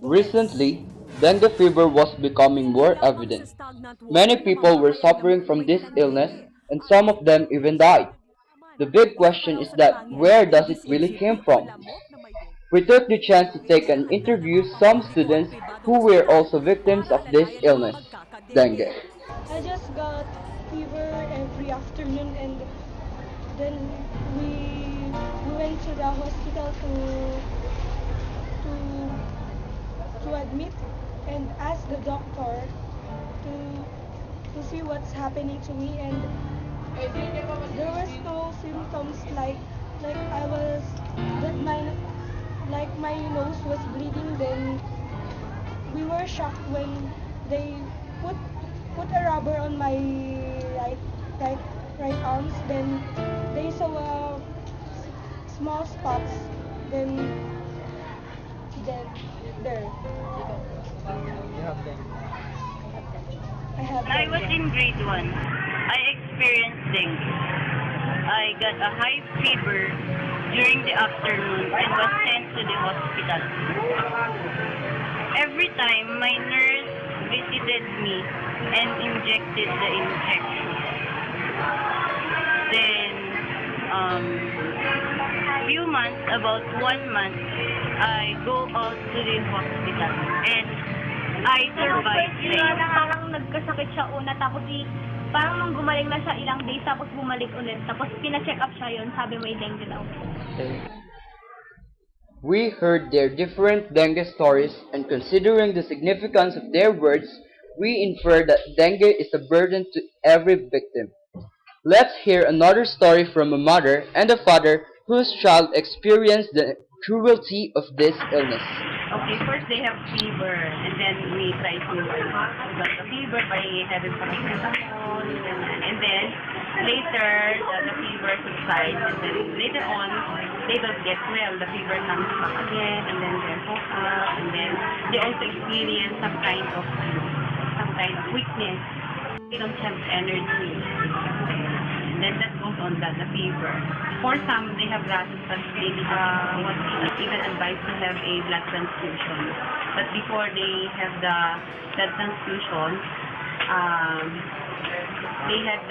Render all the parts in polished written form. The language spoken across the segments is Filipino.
Recently, dengue fever was becoming more evident. Many people were suffering from this illness, and some of them even died. The big question is that where does it really came from? We took the chance to take and interview some students who were also victims of this illness, dengue. I just got fever every afternoon, and then we went to the hospital to admit and ask the doctor to see what's happening to me, and there was no symptoms like I was that my nose was bleeding. Then we were shocked when they put a rubber on my right right right arms. Then they saw small spots. Then then there You have them. I have I them was there. in grade 1. I experienced dengue. I got a high fever during the afternoon and was sent to the hospital. Every time my nurse visited me and injected the injection. Then, few months, about 1 month, I go out to the hospital and I survived there. Parang nagkasakit siya una, tapos parang nung gumaling na siya ilang days, tapos bumalik ulit. Tapos pina-check up siya yun, sabi may dengue daw. We heard their different dengue stories, and considering the significance of their words, we infer that dengue is a burden to every victim. Let's hear another story from a mother and a father whose child experienced the cruelty of this illness. Okay, first they have fever, and then we try to got the fever by having paracetamol, and then later the fever subsides, and then later on they don't get well, the fever comes back again, and then they're up, and then they also experience some kind of weakness. They don't have energy, and then that goes on the fever. For some, they have rashes, but they was even advised to have a blood transfusion. But before they have the blood transfusion, they had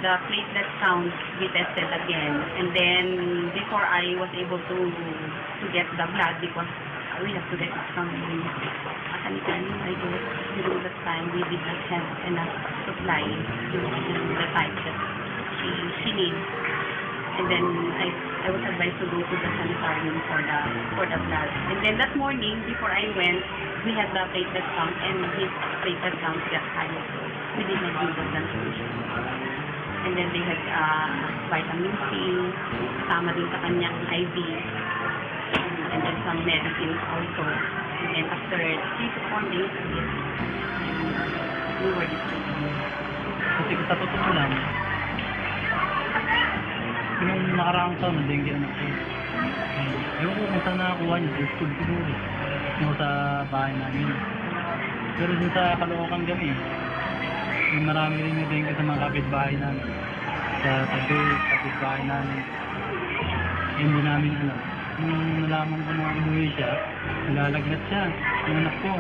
the platelet count be tested again. And then before I was able to get the blood, because we have to get it from Kanikan, I guess. During that time, we did not have enough supply during the time that she needs. And then I was advised to go to the sanitarium for the blood. And then that morning, before I went, we had the platelet count, and his platelet count got high. So we did not do the transfusion. And then they had vitamin C, kasama din sa kanyang IV, and then some medicines also. And then after 3 to 4 days, we were discharged. Kasi sa totoo lang, nung nakaraang taon na dengue anak ko. Ewan ko kung saan nakakuha niya, sa school siguro. Yung sa bahay namin. Pero dun sa Caloocan kami, yung marami rin yung dengue sa mga kapitbahay namin. Sa kapitbahay namin. Hindi namin alam. Nung nalaman ko na umuwi siya, nalalagnat siya, yung anak ko.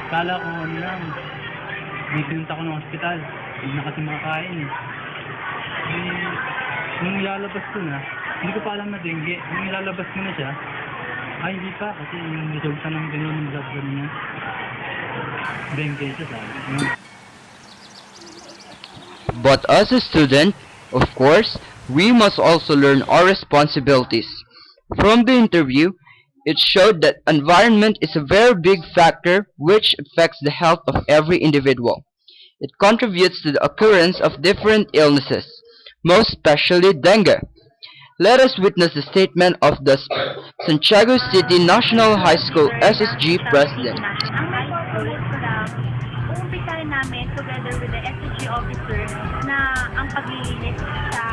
Kala ko ano lang, may pinunta ko ng hospital. Hindi na kasi makakain eh. Nung ilalabas ko na, hindi ko pa alam na dengue. Nung ilalabas ko na siya, ay hindi pa kasi yung resulta ng gano'n ng blood gano'n niya. Dengue siya sa akin. But as a student, of course, we must also learn our responsibilities. From the interview, it showed that environment is a very big factor which affects the health of every individual. It contributes to the occurrence of different illnesses, most especially dengue. Let us witness the statement of the Santiago City National High School SSG President. Ang purpose ko lang, uumpisahin namin together with the SSG officer na ang paglilinis sa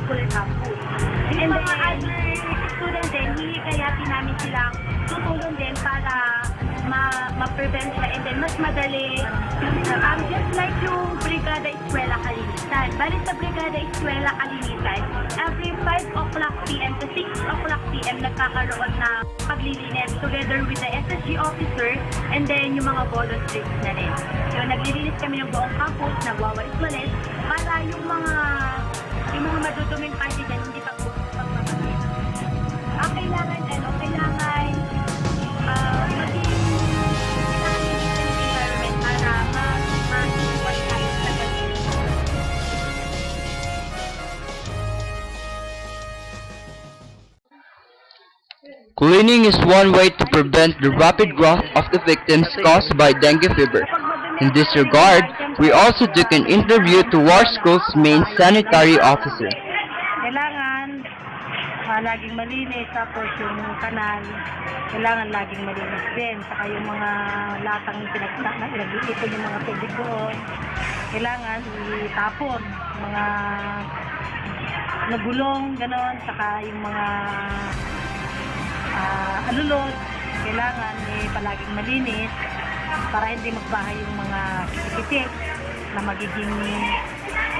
school campus. And then, mga other students din, hihikayatin namin silang tutulong din para ma-prevent siya, and then mas madali, just like yung Brigada Eskwela Kalinitan. Bali sa Brigada Eskwela Kalinitan, every 5 o'clock p.m. to 6 o'clock p.m. nagkakaroon ng paglilinis together with the SSG officer and then yung mga volunteers na rin. Yung naglilinis kami ng buong campus, nagwawalis-walis para yung mga maduduming party dyan hindi pa pagpapagin. Kailangan maging environment para mag-iwas tayo sa ganun. Cleaning is one way to prevent the rapid growth of the victims caused by dengue fever. In this regard, we also took an interview to our school's main sanitary officer. Kailangan laging malinis, tapos yung kanal, kailangan laging malinis din. Saka yung mga latang pinag-iipon yung mga tubig doon, kailangan itapon. Mga nagulong, ganon, saka yung mga alulod, kailangan palaging malinis para hindi magbahay yung mga kitik na magiging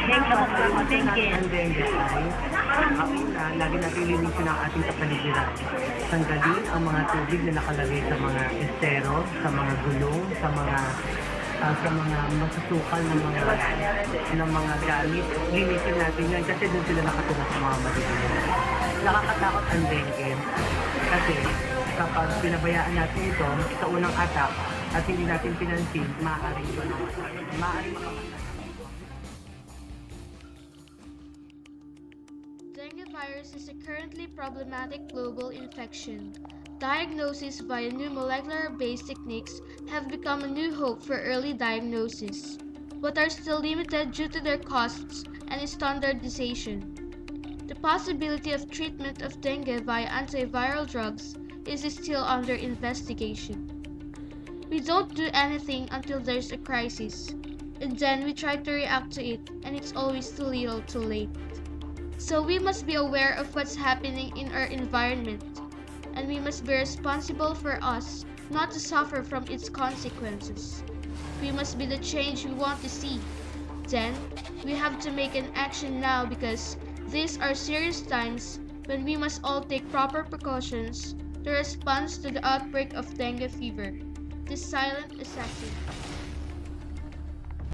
dengue. Ang dengue ay lagi natin linisin ang ating kapaligiran. Tanggalin ang mga tubig na nakalagay sa mga estero, sa mga gulong, sa mga masusukal ng mga gamit. Linisin natin yan kasi doon sila nakatulog sa mga maligiran. Nakakatakot ang dengue kasi kapag pinabayaan natin ito sa unang atak at hindi natin pinansin, maaaring makamatay. Dengue virus is a currently problematic global infection. Diagnosis via new molecular-based techniques have become a new hope for early diagnosis, but are still limited due to their costs and standardization. The possibility of treatment of dengue via antiviral drugs is still under investigation. We don't do anything until there's a crisis, and then we try to react to it, and it's always too little too late. So we must be aware of what's happening in our environment, and we must be responsible for us not to suffer from its consequences. We must be the change we want to see. Then, we have to make an action now because these are serious times when we must all take proper precautions to respond to the outbreak of dengue fever, this silent assassin.